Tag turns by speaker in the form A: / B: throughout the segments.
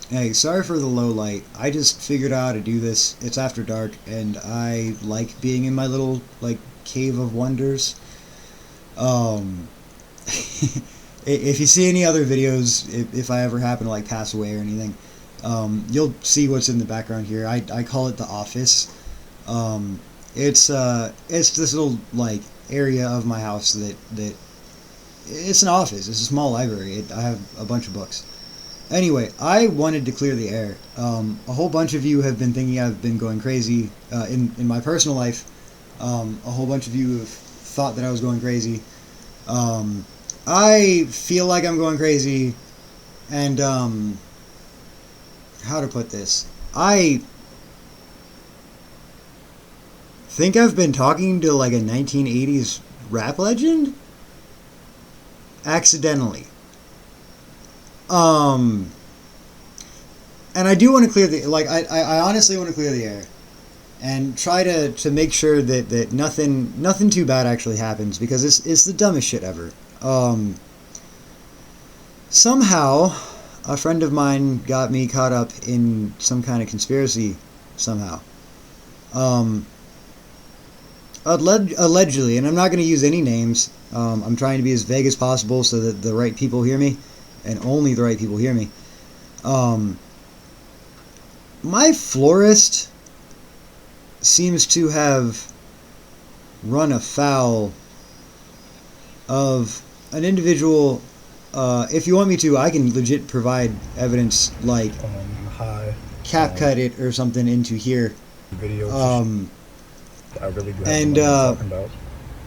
A: Hey, sorry for the low light. I just figured out how to do this. It's after dark, and I like being in my little, like, cave of wonders. Um, if you see any other videos, if I ever happen to, like, pass away or anything, you'll see what's in the background here. I call it the office. Um, it's this little, like, area of my house that it's an office. It's a small library. I have a bunch of books. Anyway, I wanted to clear the air. A whole bunch of you have been thinking I've been going crazy in my personal life. A whole bunch of you have thought that I was going crazy. I feel like I'm going crazy, and how to put this? I think I've been talking to like a 1980s rap legend accidentally. Um, and I do want to clear the I honestly want to clear the air and try to make sure that nothing too bad actually happens because it's the dumbest shit ever. Somehow a friend of mine got me caught up in some kind of conspiracy somehow. Um, allegedly, and I'm not going to use any names. I'm trying to be as vague as possible so that the right people hear me, and only the right people hear me. Um, my florist seems to have run afoul of an individual. If you want me to, I can legit provide evidence, like
B: Hi.
A: cap cut it or something into here.
B: Video. I really do have
A: And
B: the one I'm talking about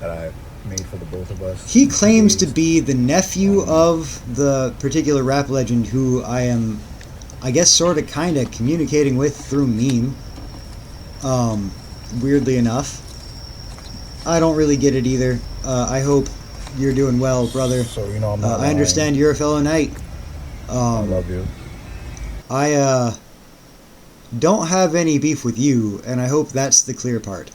B: that I made for the both of us.
A: he claims to be the nephew of the particular rap legend who I am, I guess, sort of kind of communicating with through meme. Weirdly enough. I don't really get it either. I hope you're doing well, brother.
B: So, you know, I'm not
A: I understand you're a fellow knight.
B: I love you.
A: I don't have any beef with you, and I hope that's the clear part.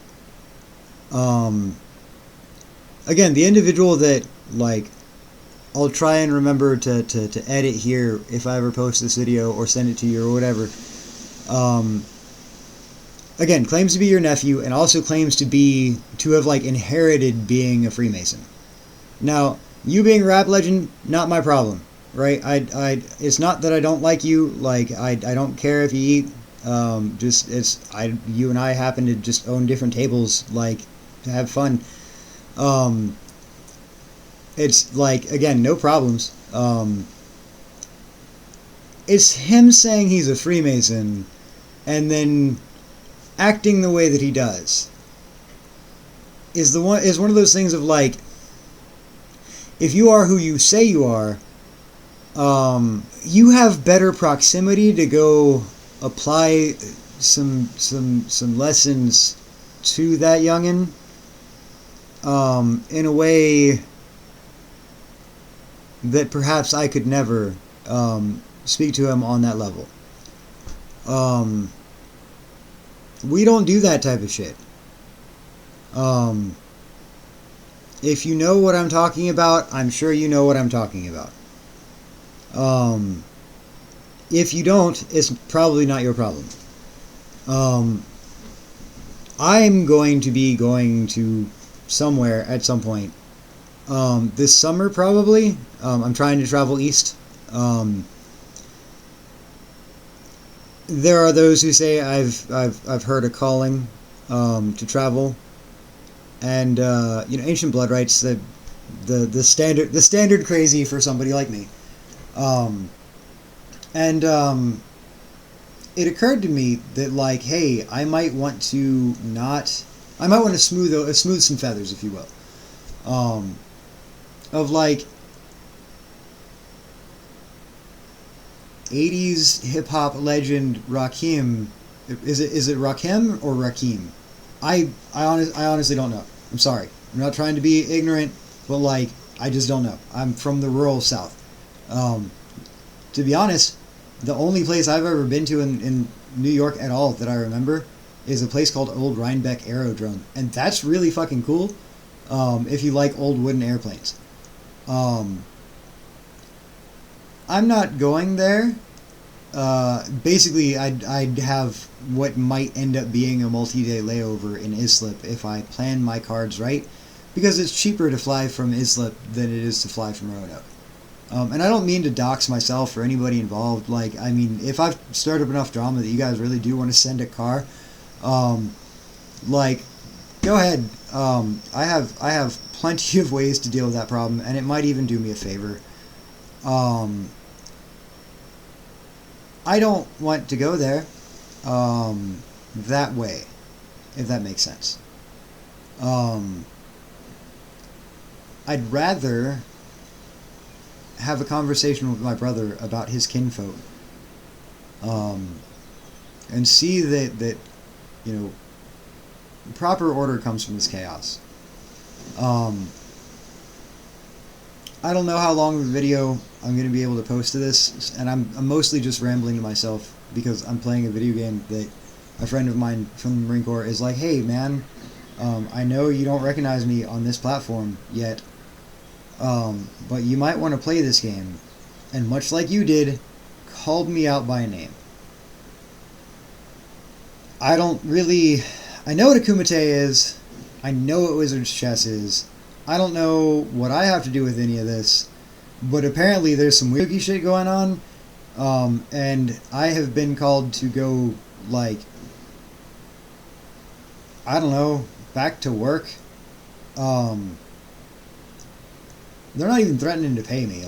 A: Again, the individual that, like, I'll try and remember to edit here if I ever post this video or send it to you or whatever. Again, claims to be your nephew and also claims to have like inherited being a Freemason. Now, you being a rap legend, not my problem, right? It's not that I don't like you. Like, I don't care if you eat. You and I happen to just own different tables, like, to have fun. It's like, again, no problems. It's him saying he's a Freemason and then acting the way that he does is one of those things of, like, if you are who you say you are, you have better proximity to go apply some lessons to that youngin, in a way that perhaps I could never speak to him on that level. We don't do that type of shit. If you know what I'm talking about, I'm sure you know what I'm talking about. If you don't, it's probably not your problem. I'm going to be going to somewhere at some point. This summer, probably. I'm trying to travel east. There are those who say I've heard a calling to travel, and Ancient Blood writes that the standard crazy for somebody like me, and it occurred to me that, like, hey, I might want to smooth some feathers, if you will, of like 80s hip hop legend Rakim. Is it Rakim or Rakim? I honestly don't know. I'm sorry. I'm not trying to be ignorant, but, like, I just don't know. I'm from the rural South. To be honest, the only place I've ever been to in New York at all that I remember is a place called Old Rhinebeck Aerodrome, and that's really fucking cool. If you like old wooden airplanes. I'm not going there basically, I'd have what might end up being a multi-day layover in Islip if I plan my cards right, because it's cheaper to fly from Islip than it is to fly from Roanoke. And I don't mean to dox myself or anybody involved. Like, I mean, if I've stirred up enough drama that you guys really do want to send a car, like, go ahead. I have plenty of ways to deal with that problem, and it might even do me a favor. I don't want to go there that way, if that makes sense. I'd rather have a conversation with my brother about his kinfolk, and see that you know proper order comes from this chaos. I don't know how long of a video I'm going to be able to post to this, and I'm mostly just rambling to myself because I'm playing a video game that a friend of mine from the Marine Corps is like, hey man, I know you don't recognize me on this platform yet, but you might want to play this game, and much like you did, called me out by name. I don't really... I know what a Kumite is. I know what Wizard's Chess is. I don't know what I have to do with any of this, but apparently there's some weird shit going on, and I have been called to go, like, I don't know, back to work. They're not even threatening to pay me.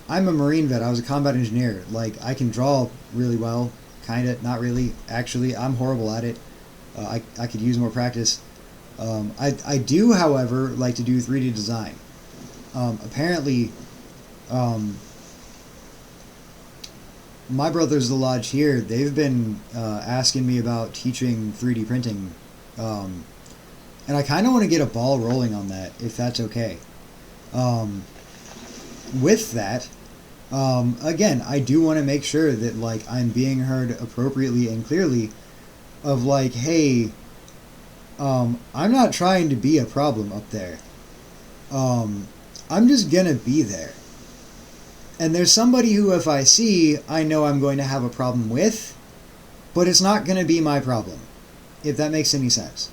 A: I'm a Marine vet. I was a combat engineer. Like, I can draw really well. Kinda, not really. Actually, I'm horrible at it. I could use more practice. I do, however, like to do 3D design. Apparently, my brothers at the lodge here, they've been asking me about teaching 3D printing. And I kind of want to get a ball rolling on that, if that's okay. With that, again, I do want to make sure that, like, I'm being heard appropriately and clearly of, like, hey, I'm not trying to be a problem up there. I'm just gonna be there. And there's somebody who, if I see, I know I'm going to have a problem with, but it's not gonna be my problem, if that makes any sense.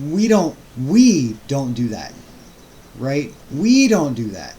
A: We don't do that, right? We don't do that.